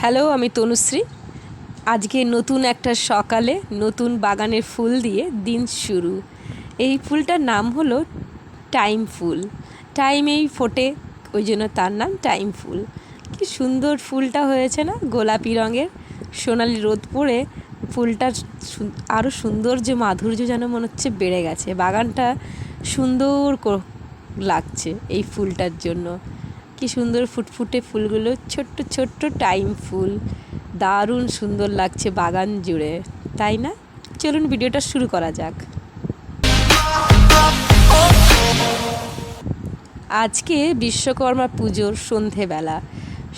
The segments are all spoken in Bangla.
হ্যালো, আমি তনুশ্রী। আজকে নতুন একটা সকালে নতুন বাগানের ফুল দিয়ে দিন শুরু। এই ফুলটার নাম হলো টাইম ফুল। টাইমেই ফোটে, ওই জন্য তার নাম টাইম ফুল। কি সুন্দর ফুলটা হয়েছে না, গোলাপি রঙের। সোনালি রোদ পড়ে ফুলটার আরও সৌন্দর্য মাধুর্য যেন মনে হচ্ছে বেড়ে গেছে। বাগানটা সুন্দর লাগছে এই ফুলটার জন্য। কি সুন্দর ফুটফুটে ফুলগুলো, ছোট্ট ছোট্ট টাইম ফুল, দারুণ সুন্দর লাগছে বাগান জুড়ে, তাই না? চলুন ভিডিওটা শুরু করা যাক। আজকে বিশ্বকর্মা পুজোর সন্ধেবেলা,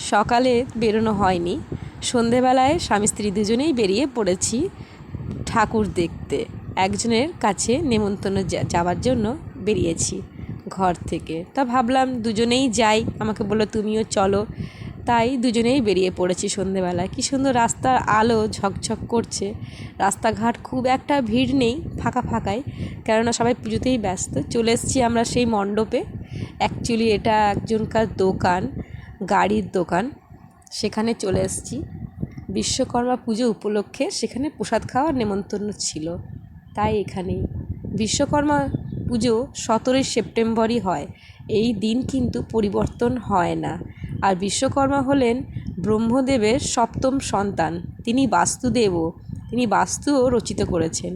সকালে বেরোনো হয়নি। সন্ধেবেলায় স্বামী স্ত্রী দুজনেই বেরিয়ে পড়েছি ঠাকুর দেখতে। একজনের কাছে নেমন্তন্ন যাওয়ার জন্য বেরিয়েছি ঘর থেকে। তা ভাবলাম দুজনেই যাই, আমাকে বললো তুমিও চলো। তাই দুজনেই বেরিয়ে পড়েছি সন্ধেবেলায়। কী সুন্দর রাস্তার আলো ঝকঝক করছে। রাস্তাঘাট খুব একটা ভিড় নেই, ফাঁকা ফাঁকাই, কেননা সবাই পুজোতেই ব্যস্ত। চলে এসেছি আমরা সেই মণ্ডপে। অ্যাকচুয়ালি এটা একজনকার দোকান, গাড়ির দোকান। সেখানে চলে এসেছি বিশ্বকর্মা পুজো উপলক্ষে। সেখানে প্রসাদ খাওয়ার নেমন্তন্ন ছিল, তাই এখানেই। বিশ্বকর্মা পুজো 17ই সেপ্টেম্বরই হয়। এই দিন কিন্তু পরিবর্তন হয় না। আর বিশ্বকর্মা হলেন ব্রহ্মদেবের সপ্তম সন্তান। তিনি বাস্তুদেবও, তিনি বাস্তুও রচিত করেছেন।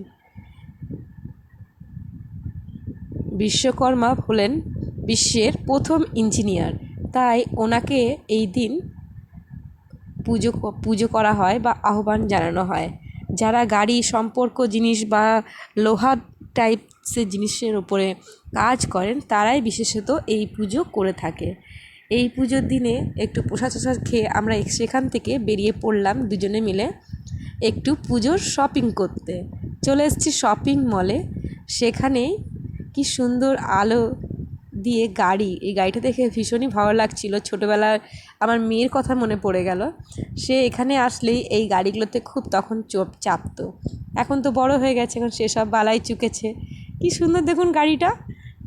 বিশ্বকর্মা হলেন বিশ্বের প্রথম ইঞ্জিনিয়ার, তাই ওনাকে এই দিন পুজো করা হয় বা আহ্বান জানানো হয়। যারা গাড়ি সম্পর্ক জিনিস বা লোহা টাইপসের জিনিসের ওপরে কাজ করেন, তারাই বিশেষত এই পুজো করে থাকে। এই পুজোর দিনে একটু প্রসাদ খেয়ে আমরা সেখান থেকে বেরিয়ে পড়লাম দুজনে মিলে একটু পুজোর শপিং করতে। চলে এসেছি শপিং মলে। সেখানেই কি সুন্দর আলো দিয়ে গাড়ি, এই গাড়িটা দেখে ভীষণই ভালো লাগছিল। ছোটোবেলার আমার মেয়ের কথা মনে পড়ে গেল। সে এখানে আসলেই এই গাড়িগুলোতে খুব তখন চাপতো। এখন তো বড় হয়ে গেছে, এখন সেসব বালাই চুকেছে। কি সুন্দর দেখুন গাড়িটা,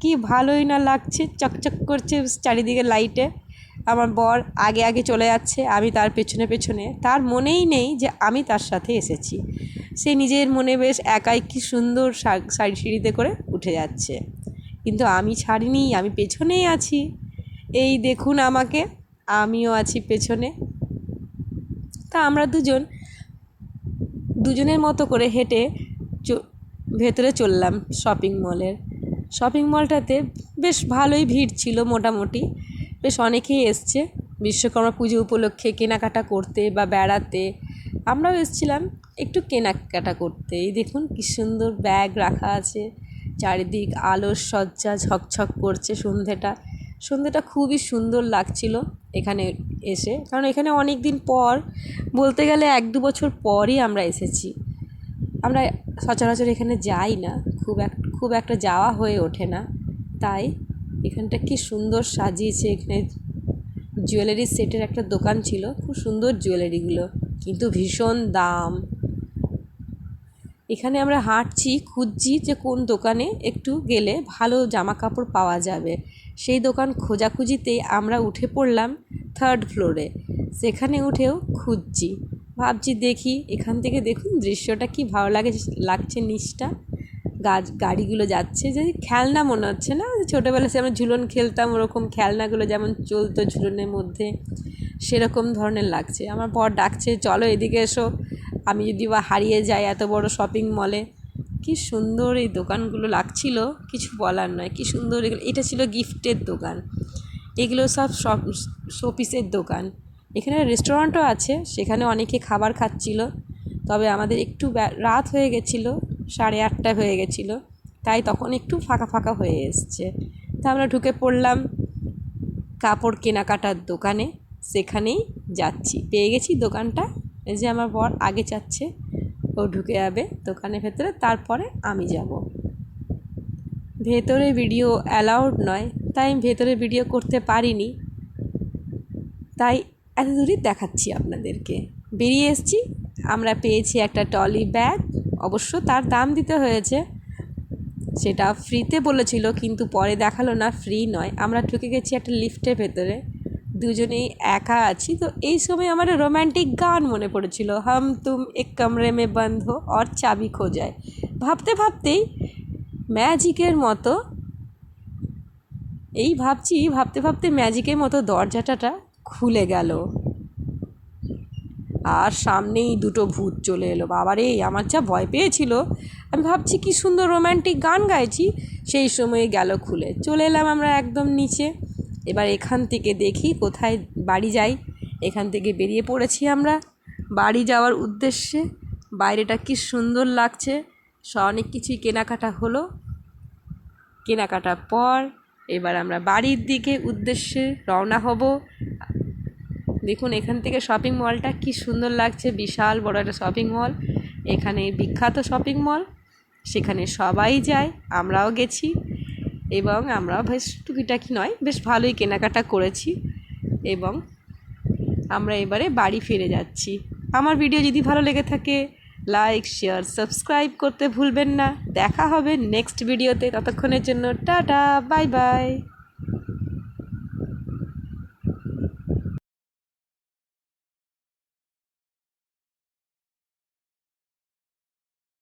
কি ভালোই না লাগছে, চকচক করছে চারিদিকে লাইটে। আমার বর আগে আগে চলে যাচ্ছে, আমি তার পেছনে পেছনে। তার মনেই নেই যে আমি তার সাথে এসেছি। সে নিজের মনে বেশ একাই কি সুন্দর সিঁড়িতে করে উঠে যাচ্ছে, কিন্তু আমি ছাড়িনি, আমি পেছনেই আছি। এই দেখুন আমাকে, আমিও আছি পেছনে। তা আমরা দুজনের মতো করে হেঁটে ভেতরে চললাম শপিং মলের। শপিং মলটাতে বেশ ভালোই ভিড় ছিল, মোটামুটি বেশ অনেকেই এসছে বিশ্বকর্মা পুজো উপলক্ষে কেনাকাটা করতে বা বেড়াতে। আমরাও এসেছিলাম একটু কেনাকাটা করতে। এই দেখুন কী সুন্দর ব্যাগ রাখা আছে, চারিদিক আলোর সজ্জা ঝকঝক করছে। সন্ধেটা খুবই সুন্দর লাগছিল এখানে এসে, কারণ এখানে অনেক দিন পর, বলতে গেলে 1-2 বছর পরই আমরা এসেছি। আমরা সচরাচর এখানে যাই না, খুব একটা যাওয়া হয়ে ওঠে না। তাই এখানটা কি সুন্দর সাজিয়েছে। এখানে জুয়েলারি সেটের একটা দোকান ছিল, খুব সুন্দর জুয়েলারিগুলো, কিন্তু ভীষণ দাম। এখানে আমরা হাঁটছি, খুঁজছি যে কোন দোকানে একটু গেলে ভালো জামা কাপড় পাওয়া যাবে। সেই দোকান খোঁজাখুঁজিতেই আমরা উঠে পড়লাম 3rd ফ্লোরে। সেখানে উঠেও খুঁজছি, ভাবছি দেখি এখান থেকে দেখুন দৃশ্যটা কি ভালো লাগছে। নিচটা গাড়িগুলো যাচ্ছে, যে খেলনা মনে হচ্ছে না, ছোটোবেলায় আমরা ঝুলন খেলতাম, ওরকম খেলনাগুলো যেমন চলতো ঝুলনের মধ্যে, সেরকম ধরনের লাগছে। আমার বর ডাকছে চলো এদিকে এসো, আমি যদি বা হারিয়ে যাই এত বড় শপিং মলে। কি সুন্দর এই দোকানগুলো লাগছিল, কিছু বলার নয়। কি সুন্দর এগুলো, এটা ছিল গিফটের দোকান, এগুলো সব শোপিসের দোকান। এখানে রেস্টুরেন্টও আছে, সেখানে অনেকে খাবার খাচ্ছিল। তবে আমাদের একটু রাত হয়ে গেছিলো, 8:30 হয়ে গেছিলো, তাই তখন একটু ফাঁকা ফাঁকা হয়ে এসছে। তা আমরা ঢুকে পড়লাম কাপড় কেনাকাটার দোকানে। সেখানেই যাচ্ছি, পেয়ে গেছি দোকানটা। এই যে আমার বর আগে যাচ্ছে, ও ঢুকে যাবে দোকানের ভেতরে, তারপরে আমি যাব। ভেতরে ভিডিও অ্যালাউড নয়, তাই আমি ভেতরে ভিডিও করতে পারিনি, তাই এত দূরই দেখাচ্ছি আপনাদেরকে। বেরিয়ে এসেছি, আমরা পেয়েছি একটা ট্রলি ব্যাগ। অবশ্য তার দাম দিতে হয়েছে, সেটা ফ্রিতে বলেছিল, কিন্তু পরে দেখালো না ফ্রি নয়। আমরা ঢুকে গেছি একটা লিফটের ভেতরে, দুজনেই একা আছি। তো এই সময় আমার রোম্যান্টিক গান মনে পড়েছিল, হাম তুম এক কামরে মে বন্ধ আর চাবি খো যায়। ভাবতে ভাবতেই ম্যাজিকের মতো ভাবতে ভাবতে ম্যাজিকের মতো দরজাটা খুলে গেল, আর সামনেই দুটো ভূত চলে এলো। বাবারে, আমার যা ভয় পেয়েছিল! আমি ভাবছি কি সুন্দর রোম্যান্টিক গান গাইছি, সেই সময়ে গেল খুলে। চলে এলাম আমরা একদম নিচে। এবার এখান থেকে দেখি কোথায় বাড়ি যাই। এখান থেকে বেরিয়ে পড়েছি আমরা বাড়ি যাওয়ার উদ্দেশ্যে। বাইরেটা কি সুন্দর লাগছে, অনেক কিছুই কেনাকাটা হলো। কেনাকাটার পর এবার আমরা বাড়ির দিকে উদ্দেশ্যে রওনা হব। দেখুন এখান থেকে শপিং মলটা কি সুন্দর লাগছে, বিশাল বড় একটা শপিং মল। এখানে বিখ্যাত শপিং মল, সেখানে সবাই যায়, আমরাও গেছি এবং আমরাও বেশ টুকিটাকি নয়, বেশ ভালোই কেনাকাটা করেছি এবং আমরা এবারে বাড়ি ফিরে যাচ্ছি। আমার ভিডিও যদি ভালো লেগে থাকে লাইক, শেয়ার, সাবস্ক্রাইব করতে ভুলবেন না। দেখা হবে নেক্সট ভিডিওতে, ততক্ষণের জন্য টাটা, বাই বাই।